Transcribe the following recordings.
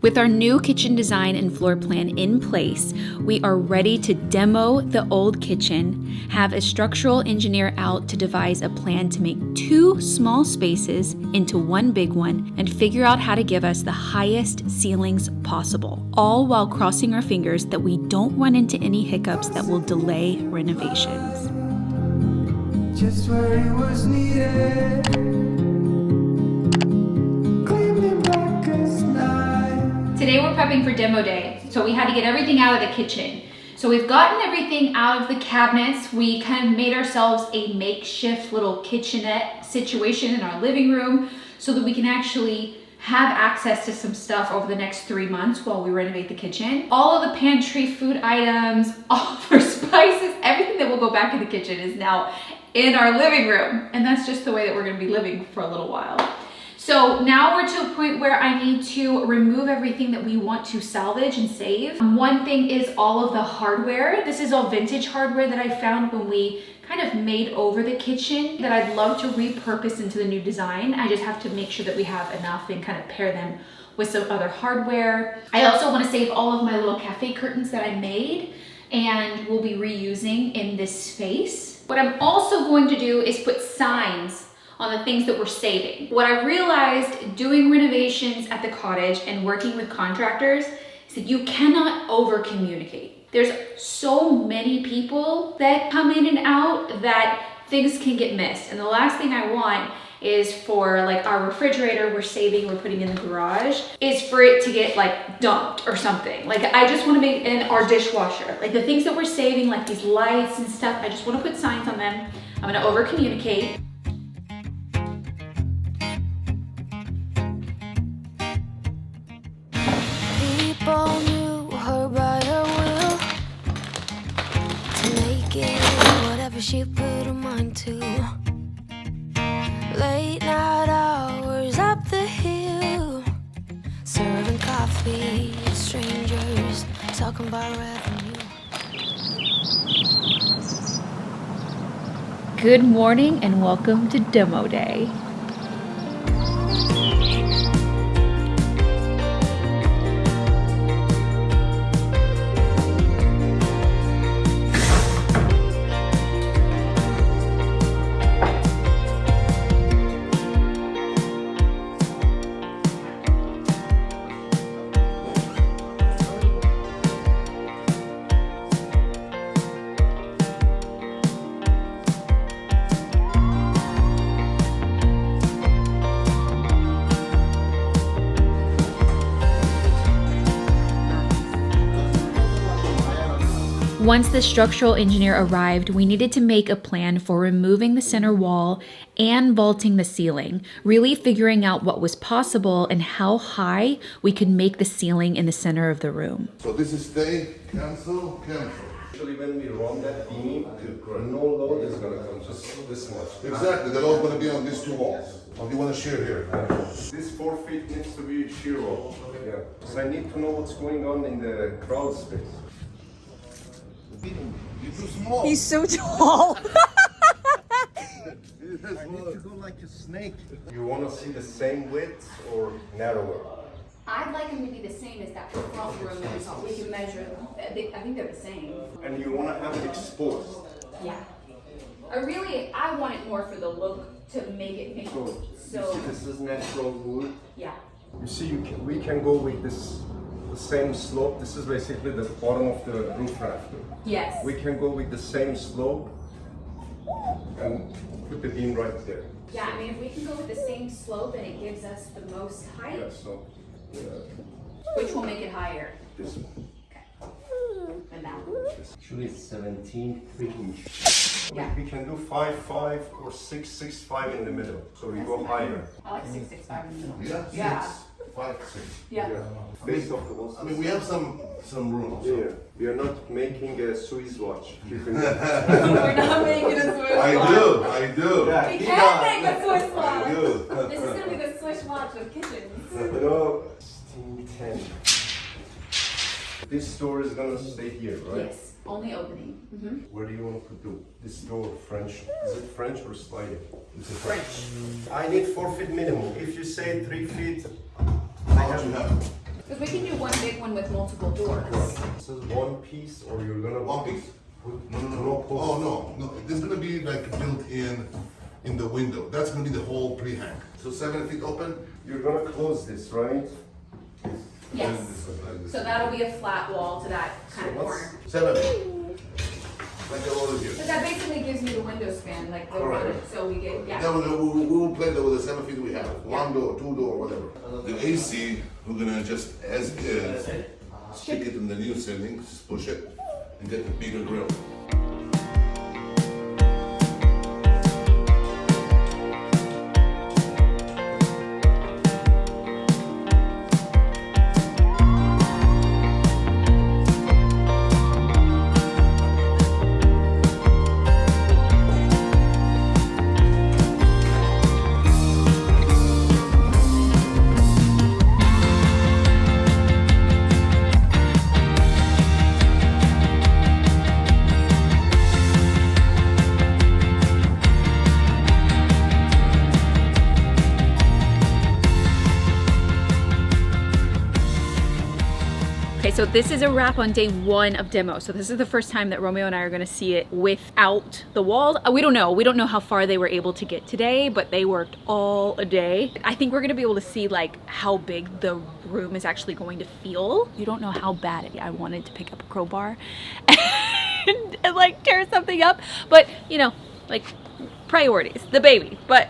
With our new kitchen design and floor plan in place, we are ready to demo the old kitchen, have a structural engineer out to devise a plan to make 2 small spaces into 1 big one and figure out how to give us the highest ceilings possible, all while crossing our fingers that we don't run into any hiccups that will delay renovations. Just where it was needed. Today we're prepping for demo day, so we had to get everything out of the kitchen. So we've gotten everything out of the cabinets. We kind of made ourselves a makeshift little kitchenette situation in our living room so that we can actually have access to some stuff over the next 3 months while we renovate the kitchen. All of the pantry food items, all of our spices, everything that will go back in the kitchen is now in our living room. And that's just the way that we're gonna be living for a little while. So now we're to a point where I need to remove everything that we want to salvage and save. One thing is all of the hardware. This is all vintage hardware that I found when we kind of made over the kitchen that I'd love to repurpose into the new design. I just have to make sure that we have enough and kind of pair them with some other hardware. I also want to save all of my little cafe curtains that I made and will be reusing in this space. What I'm also going to do is put signs on the things that we're saving. What I realized doing renovations at the cottage and working with contractors is that you cannot over communicate. There's so many people that come in and out that things can get missed. And the last thing I want is for like our refrigerator we're saving, we're putting in the garage, is for it to get like dumped or something. Like I just want to make in our dishwasher, like the things that we're saving, like these lights and stuff, I just want to put signs on them. I'm gonna over communicate. People knew her by her will to make it whatever she put her mind to. Late night hours up the hill, serving coffee, strangers talking about revenue. Good morning and welcome to demo day. Once the structural engineer arrived, we needed to make a plan for removing the center wall and vaulting the ceiling, really figuring out what was possible and how high we could make the ceiling in the center of the room. So this is stay, cancel, cancel. Actually, when we run that beam, no load is going to come just this much. Exactly, the load's going to be on these 2 walls. Or do you want to shear here? This 4 feet needs to be shear wall. Yeah. So I need to know what's going on in the crawl space. You're too small. He's so tall. I need to go like a snake. You want to see the same width or narrower? I'd like them to be the same as that front room, and we can measure them. I think they're the same. And you want to have it exposed. Yeah. I want it more for the look to make it make So, you see this is natural wood. yeah. You see, we can go with this the same slope. This is basically the bottom of the roof rafter. Yes. We can go with the same slope and put the beam right there. Yeah, I mean, if we can go with the same slope and it gives us the most height, Yeah, so which will make it higher? this one. Okay. And that one. Actually, it's 17 inch. Yeah. We can do 5'5" or 6'5" in the middle. So we go higher. I like 6'5" in the middle. Yeah, Yeah. 6, 5, 6. Yeah. Based off the walls. I mean, we have some room. So. Yeah, we are not making a Swiss watch. You can We're not making a Swiss watch. I do. Yeah. We can make a Swiss watch. I do. This is gonna be the Swiss watch of kitchens. No, 1610. This door is gonna stay here, right? Yes, only opening. Where do you want to put this door? French? Is it French or sliding? It's a French. I need 4 feet minimum. If you say 3 feet, How much you have? Because we can do one big one with multiple doors. This is one piece, or you're gonna One piece. No. Oh, no. This is gonna be like built in the window. That's gonna be the whole pre-hang. So 7 feet open. You're gonna close this, right? Yes. Like this. So that'll be a flat wall to that kind of what's- corner. 7. Like the roller here. But that basically gives me the window span, like the Correct. run, so we get, yeah. Then we will play with the 7 feet we have. One door, 2 door, whatever. The AC, we're gonna just as is stick it in the new ceiling, just push it, and get the bigger grill. Okay, so this is a wrap on day 1 of demo. So this is the first time that Romeo and I are gonna see it without the walls. We don't know how far they were able to get today, but they worked all a day. I think we're gonna be able to see like how big the room is actually going to feel. You don't know how bad I wanted to pick up a crowbar and like tear something up, but you know, like priorities, the baby. But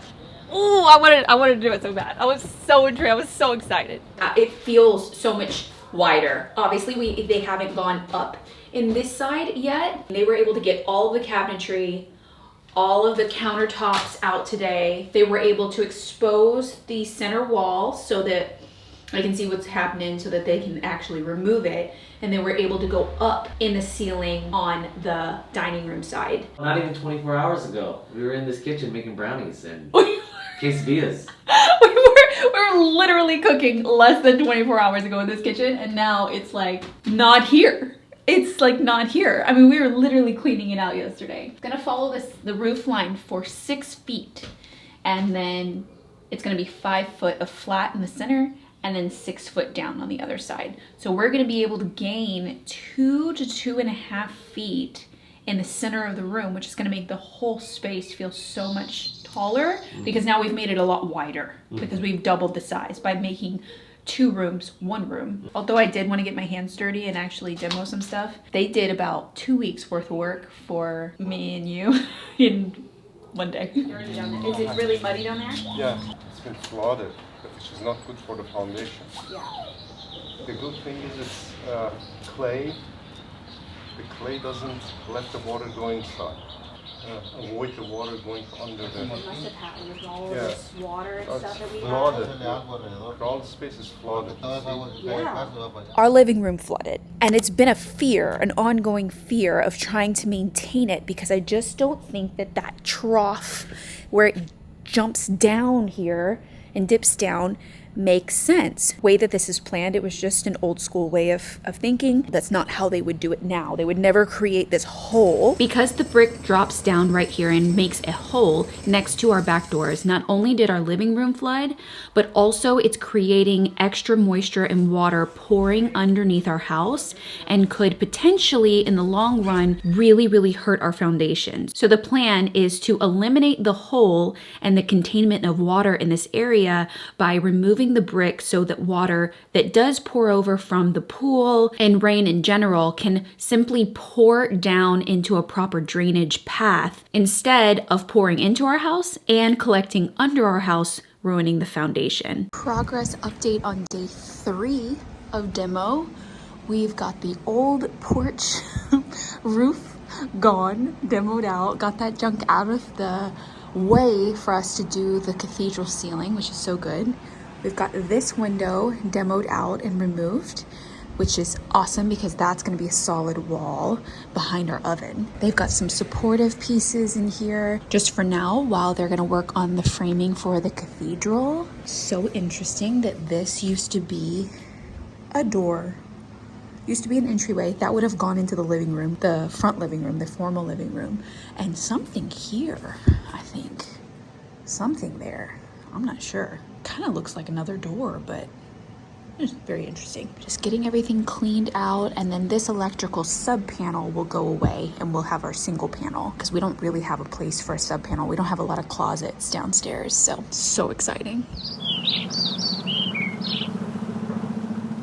oh, I wanted to do it so bad. I was so intrigued. I was so excited. It feels so much wider. Obviously they haven't gone up in this side yet. They were able to get all of the cabinetry, all of the countertops out today. They were able to expose the center wall so that I can see what's happening, so that they can actually remove it. And they were able to go up in the ceiling on the dining room side. Not even 24 hours ago, we were in this kitchen making brownies and quesadillas. We were literally cooking less than 24 hours ago in this kitchen, and now it's like not here. It's like not here. I mean, we were literally cleaning it out yesterday. It's gonna follow the roof line for 6 feet, and then it's gonna be 5 foot of flat in the center, and then 6 foot down on the other side. So we're gonna be able to gain 2 to 2.5 feet in the center of the room, which is gonna make the whole space feel so much taller, because now we've made it a lot wider because we've doubled the size by making 2 rooms 1 room. Although I did want to get my hands dirty and actually demo some stuff, they did about 2 weeks worth of work for me and you in 1 day. Is it really muddy down there? Yeah, it's been flooded, which is not good for the foundation. Yeah. The good thing is it's clay. The clay doesn't let the water go inside. Avoid the water going under the... It must have happened with all of Yeah. this water and stuff that we flooded. had. Crawl space is flooded. Yeah. Our living room flooded, and it's been a fear, an ongoing fear of trying to maintain it, because I just don't think that trough where it jumps down here and dips down makes sense. The way that this is planned, it was just an old school way of thinking. That's not how they would do it now. They would never create this hole. Because the brick drops down right here and makes a hole next to our back doors, not only did our living room flood, but also it's creating extra moisture and water pouring underneath our house, and could potentially in the long run really hurt our foundations. So the plan is to eliminate the hole and the containment of water in this area by removing the brick, so that water that does pour over from the pool and rain in general can simply pour down into a proper drainage path, instead of pouring into our house and collecting under our house, ruining the foundation. Progress update on day 3 of demo. We've got the old porch roof gone, demoed out, got that junk out of the way for us to do the cathedral ceiling, which is so good. We've got this window demoed out and removed, which is awesome because that's going to be a solid wall behind our oven. They've got some supportive pieces in here just for now while they're going to work on the framing for the cathedral. So interesting that this used to be a door. Used to be an entryway that would have gone into the living room, the front living room, the formal living room. And something here, I think. Something there. I'm not sure. Kind of looks like another door, but It's very interesting. Just getting everything cleaned out, and then this electrical sub panel will go away and we'll have our single panel because we don't really have a place for a sub panel. We don't have a lot of closets downstairs, so exciting.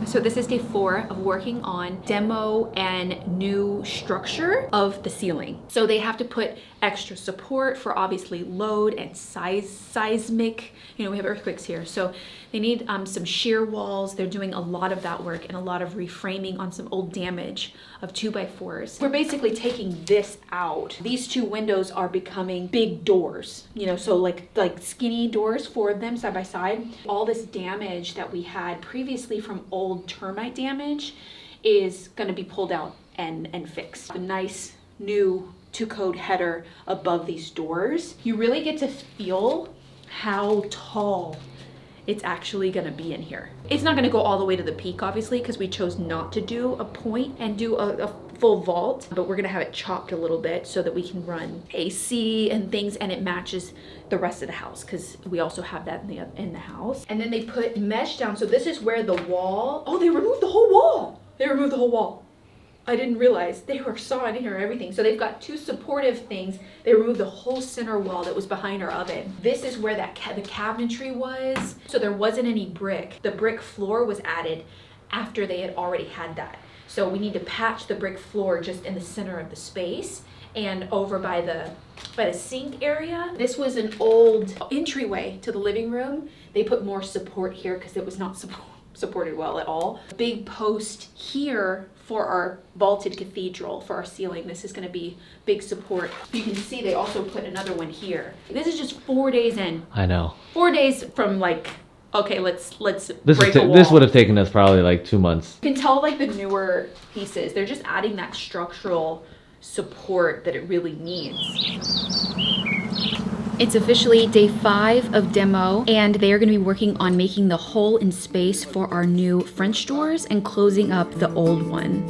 So this is day 4 of working on demo and new structure of the ceiling. So they have to put extra support for obviously load and seismic, you know, we have earthquakes here. So they need some shear walls. They're doing a lot of that work and a lot of reframing on some old damage of 2x4s. We're basically taking this out. These 2 windows are becoming big doors, you know, so like skinny doors, 4 of them side by side. All this damage that we had previously from old termite damage is going to be pulled out and fixed. A nice new 2-code header above these doors. You really get to feel how tall it's actually gonna be in here. It's not gonna go all the way to the peak, obviously, because we chose not to do a point and do a full vault, but we're gonna have it chopped a little bit so that we can run AC and things, and it matches the rest of the house, because we also have that in the house. And then they put mesh down, so this is where the wall, oh, they removed the whole wall. They removed the whole wall. I didn't realize they were sawing in here and everything. So they've got 2 supportive things. They removed the whole center wall that was behind our oven. This is where the cabinetry was. So there wasn't any brick. The brick floor was added after they had already had that. So we need to patch the brick floor just in the center of the space and over by the sink area. This was an old entryway to the living room. They put more support here because it was not supported well at all. Big post here for our vaulted cathedral for our ceiling. This is going to be big support. You can see they also put another one here. This is just 4 days in. I know. 4 days from like, okay, let's This break a wall. this would have taken us probably like 2 months. You can tell like the newer pieces, they're just adding that structural support that it really needs. It's officially day 5 of demo, and they are going to be working on making the hole in space for our new French doors and closing up the old one.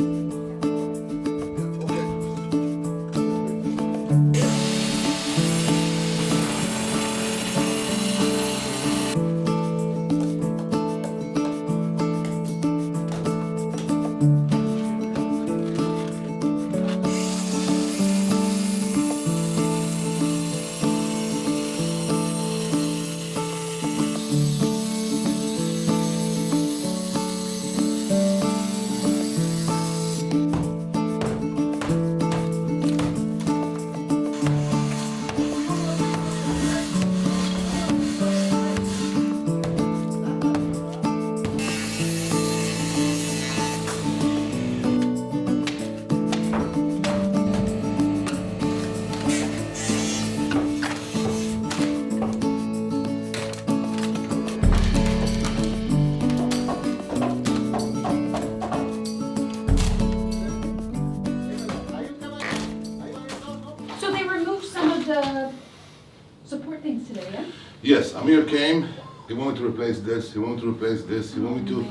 Support things today, yeah? Yes, Amir came. He wanted to replace this. He wanted to replace this. He wanted to.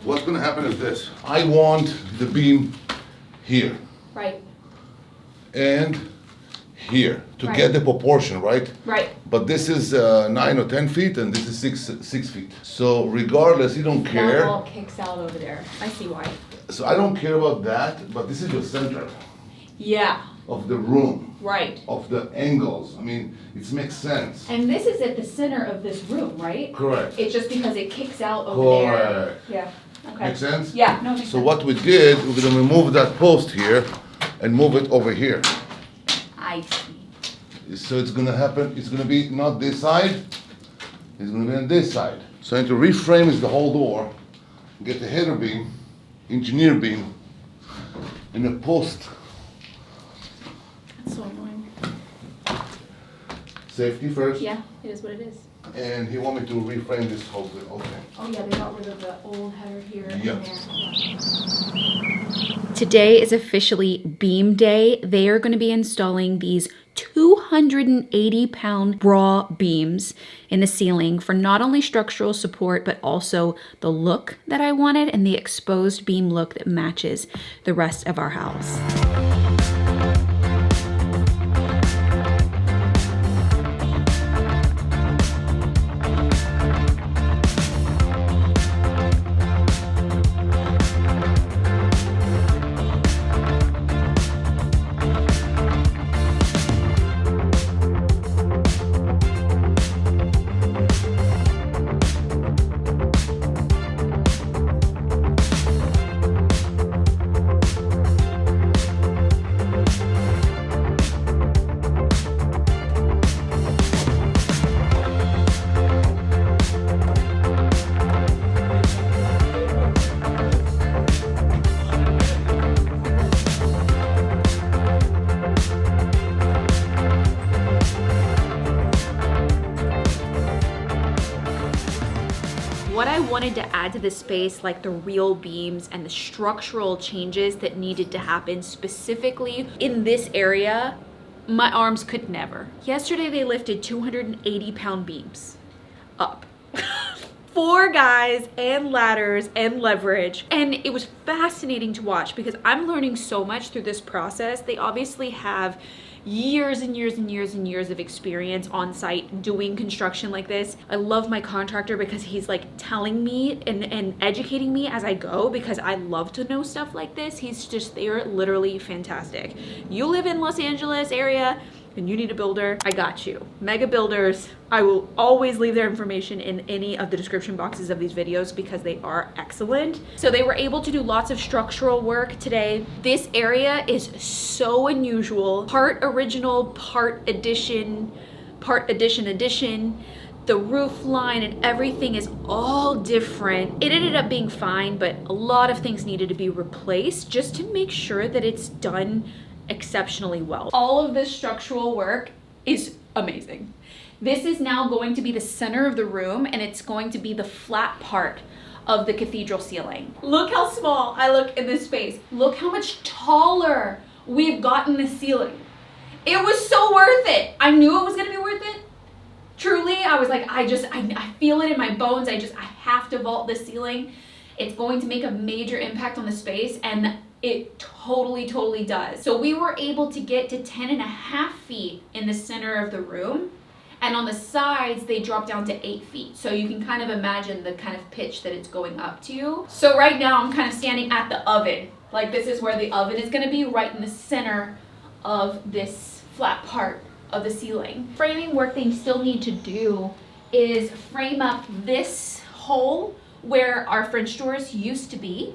What's going to happen is this. I want the beam here Right, and here to Right. get the proportion, right? right. But this is 9 or 10 feet, and this is 6 feet. So regardless, you don't That care. wall kicks out over there. I see why. So I don't care about that. But this is the center Yeah, of the room, right. of the angles. I mean, it makes sense. And this is at the center of this room, right? Correct. It's just because it kicks out over there. Correct. Yeah, okay. Make sense? Yeah, no, it makes So sense. what we did, we're gonna remove that post here and move it over here. I see. So it's gonna happen, it's gonna be not this side, it's gonna be on this side. So I need to reframe is the whole door, get the header beam, engineer beam, and a post. That's so annoying. Safety first. Yeah, it is what it is. And he want me to reframe this whole thing, okay. Oh yeah, they got rid of the old header here and Yeah. there. Today is officially beam day. They are going to be installing these 280-pound raw beams in the ceiling for not only structural support, but also the look that I wanted and the exposed beam look that matches the rest of our house. wanted to add to this space like the real beams and the structural changes that needed to happen specifically in this area. My arms could never. Yesterday they lifted 280-pound beams up. 4 guys and ladders and leverage, and it was fascinating to watch because I'm learning so much through this process. They obviously have years and years and years and years of experience on site doing construction like this. I love my contractor because he's like telling me and educating me as I go, because I love to know stuff like this. He's just, they're literally fantastic. You live in Los Angeles area and you need a builder, I got you. Mega Builders, I will always leave their information in any of the description boxes of these videos because they are excellent. So they were able to do lots of structural work today. This area is so unusual. Part original, part addition. The roof line and everything is all different. It ended up being fine, but a lot of things needed to be replaced just to make sure that it's done exceptionally well. All of this structural work is amazing. This is now going to be the center of the room, and it's going to be the flat part of the cathedral ceiling. Look how small I look in this space. Look how much taller we've gotten the ceiling. It was so worth it. I knew it was gonna be worth it. Truly, I was like, I feel it in my bones. I have to vault this ceiling. It's going to make a major impact on the space, and it totally does. So we were able to get to 10.5 feet in the center of the room, and on the sides they drop down to 8 feet. So you can kind of imagine the kind of pitch that it's going up to. So right now I'm kind of standing at the oven. Like, this is where the oven is gonna be, right in the center of this flat part of the ceiling. Framing work they still need to do is frame up this hole where our French doors used to be,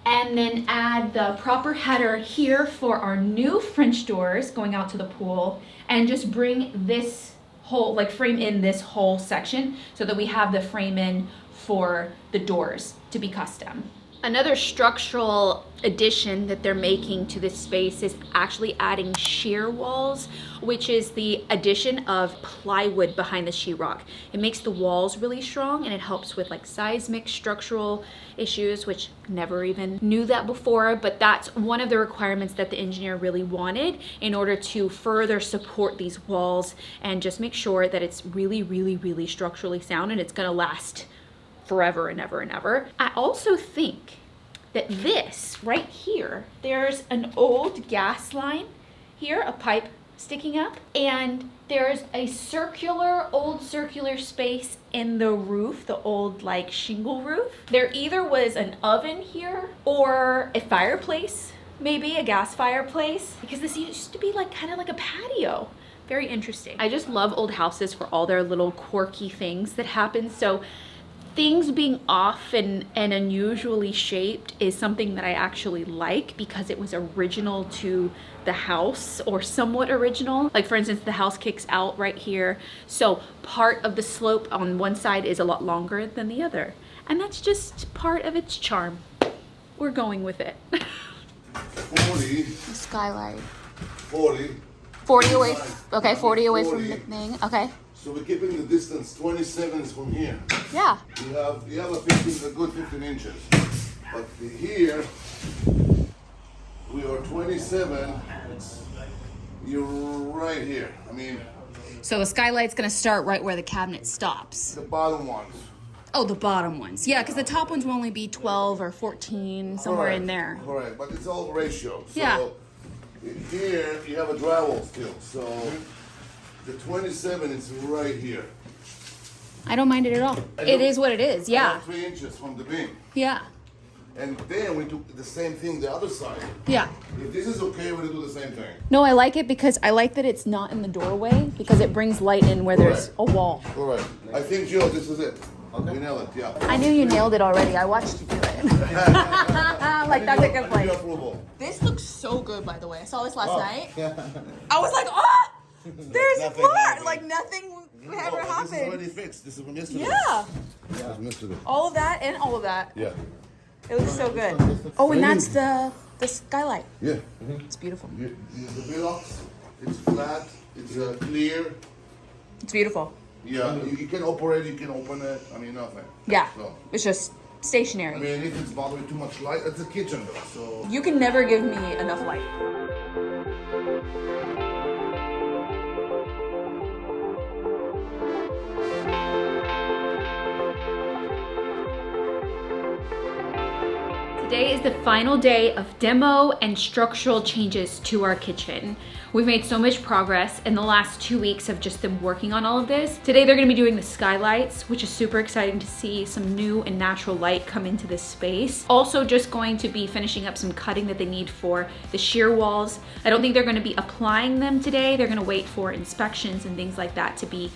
and then add the proper header here for our new French doors going out to the pool, and just bring this whole, like, frame in this whole section so that we have the frame in for the doors to be custom. Another structural addition that they're making to this space is actually adding shear walls, which is the addition of plywood behind the sheetrock. It makes the walls really strong, and it helps with like seismic structural issues, which never even knew that before, but that's one of the requirements that the engineer really wanted in order to further support these walls and just make sure that it's really structurally sound, and it's gonna last forever and ever and ever. I also think that this right here, there's an old gas line here, a pipe sticking up, and there's a old circular space in the roof, the old like shingle roof. There either was an oven here or a fireplace, maybe a gas fireplace, because this used to be like kind of like a patio. Very interesting. I just love old houses for all their little quirky things that happen. So things being off and unusually shaped is something that I actually like, because it was original to the house, or somewhat original. Like, for instance, the house kicks out right here, so part of the slope on one side is a lot longer than the other, and that's just part of its charm. We're going with it. 40, The Skylight. 40. 40 away. Okay, 40 away from the thing. Okay. So we're keeping the distance 27 from here. Yeah. You have a good 15 inches. But here, we are 27. You're right here. I mean, So the skylight's gonna start right where the cabinet stops. the bottom ones. Oh, the bottom ones. Yeah, because the top ones will only be 12 or 14, somewhere in there. Correct, but it's all ratio. So Yeah. here, you have a drywall still. So the 27 is right here. I don't mind it at all. It is what it is, yeah. About 3 inches from the beam. Yeah, And then we do the same thing the other side. yeah. If this is okay, we'll do the same thing. No, I like it because I like that it's not in the doorway, because it brings light in where there's a wall. All right. I think, Joe, this is it. We nailed it, yeah. I knew you nailed it already. I watched you do it. Like, that's a good I need place. your approval. This looks so good, by the way. I saw this last night. Yeah. I was like, oh, there's Nothing more. happened. Like, nothing ever This is happened. already fixed. This is from yesterday. Yeah. Yeah. From yesterday. All of that and all of that. Yeah. It looks so good. Oh, and that's the skylight. Yeah. It's beautiful. The billocks, it's flat, it's clear. It's beautiful. Yeah, you can operate, you can open it, I mean, nothing. Yeah, So, it's just I stationary. mean, if it's bothering too much light, it's a kitchen though, so. You can never give me enough light. Today is the final day of demo and structural changes to our kitchen. We've made so much progress in the last 2 weeks of just them working on all of this. Today they're gonna be doing the skylights, which is super exciting to see some new and natural light come into this space. Also just going to be finishing up some cutting that they need for the shear walls. I don't think they're gonna be applying them today. They're gonna wait for inspections and things like that to be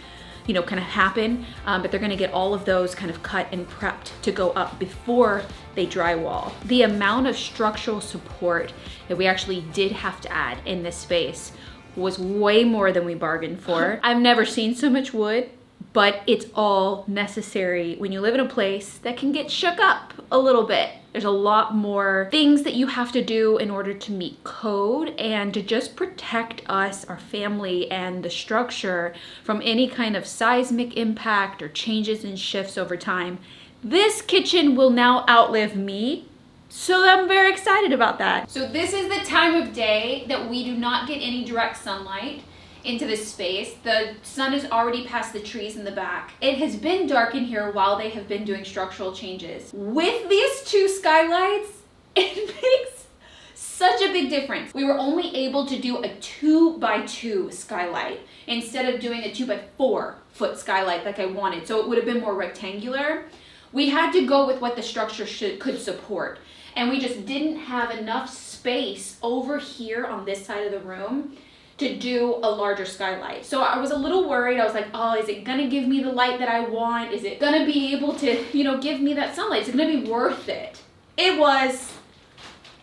kind of happen, but they're gonna get all of those kind of cut and prepped to go up before they drywall. The amount of structural support that we actually did have to add in this space was way more than we bargained for. I've never seen so much wood, but it's all necessary when you live in a place that can get shook up a little bit. There's a lot more things that you have to do in order to meet code and to just protect us, our family, and the structure from any kind of seismic impact or changes and shifts over time. This kitchen will now outlive me, so I'm very excited about that. So this is the time of day that we do not get any direct sunlight into this space. The sun is already past the trees in the back. It has been dark in here while they have been doing structural changes. With these two skylights, it makes such a big difference. We were only able to do a 2x2 skylight instead of doing a 2x4 foot skylight like I wanted. So it would have been more rectangular. We had to go with what the structure could support. And we just didn't have enough space over here on this side of the room to do a larger skylight. So I was a little worried. I was like, oh, is it gonna give me the light that I want? Is it gonna be able to, give me that sunlight? Is it gonna be worth it? It was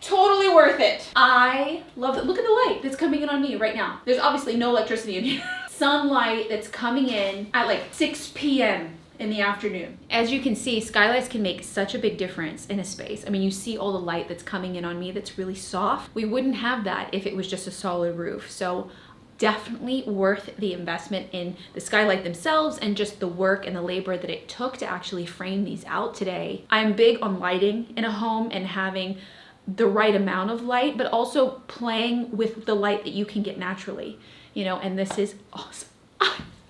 totally worth it. I love it. Look at the light that's coming in on me right now. There's obviously no electricity in here. Sunlight that's coming in at like 6 p.m. in the afternoon. As you can see, skylights can make such a big difference in a space. I mean, you see all the light that's coming in on me that's really soft. We wouldn't have that if it was just a solid roof. So definitely worth the investment in the skylight themselves and just the work and the labor that it took to actually frame these out today. I'm big on lighting in a home and having the right amount of light, but also playing with the light that you can get naturally, and this is awesome.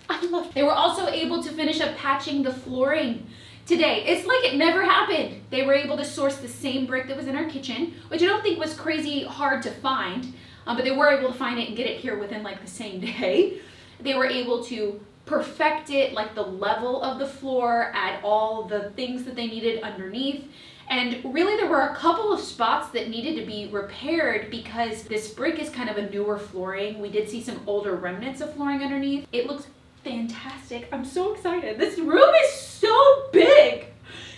I love it. They were also able to finish up patching the flooring today. It's like it never happened. They were able to source the same brick that was in our kitchen, which I don't think was crazy hard to find, but they were able to find it and get it here within like the same day. They were able to perfect it, like the level of the floor, add all the things that they needed underneath. And really there were a couple of spots that needed to be repaired because this brick is kind of a newer flooring. We did see some older remnants of flooring underneath. It looks fantastic. I'm so excited. This room is so big.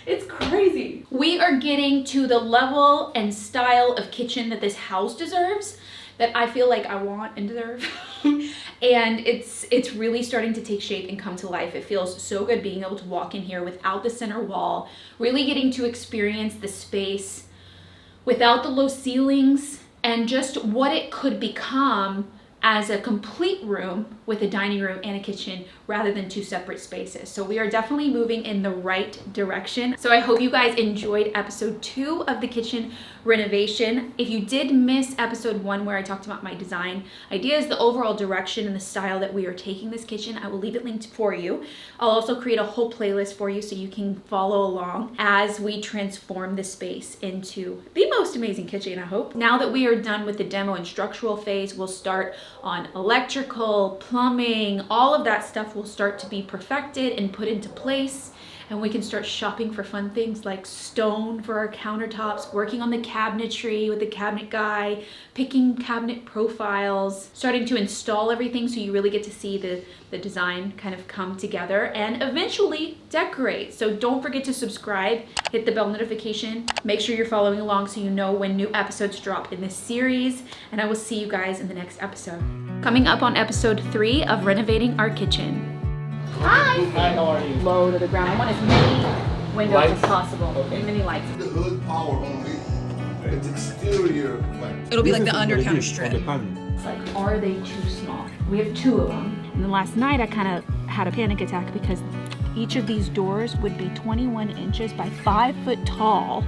It's crazy. We are getting to the level and style of kitchen that this house deserves, that I feel like I want and deserve. And it's really starting to take shape and come to life. It feels so good being able to walk in here without the center wall, really getting to experience the space without the low ceilings and just what it could become as a complete room with a dining room and a kitchen rather than two separate spaces. So we are definitely moving in the right direction. So I hope you guys enjoyed episode 2 of the kitchen renovation. If you did miss episode 1 where I talked about my design ideas, the overall direction and the style that we are taking this kitchen, I will leave it linked for you. I'll also create a whole playlist for you so you can follow along as we transform the space into the most amazing kitchen, I hope. Now that we are done with the demo and structural phase, we'll start on electrical, plumbing, all of that stuff will start to be perfected and put into place. And we can start shopping for fun things like stone for our countertops, working on the cabinetry with the cabinet guy, picking cabinet profiles, starting to install everything so you really get to see the design kind of come together, and eventually decorate. So don't forget to subscribe, hit the bell notification, make sure you're following along so you know when new episodes drop in this series, and I will see you guys in the next episode. Coming up on episode 3 of renovating our kitchen. Hi! Hi, how are you? Low to the ground. I want as many windows Lights? as possible. Okay. And many lights. The hood power only, it's exterior light. It'll be like This the is under very counter big strip. on the panel. It's like, are they too small? We have 2 of them. And then last night I kind of had a panic attack because each of these doors would be 21 inches by 5 foot tall.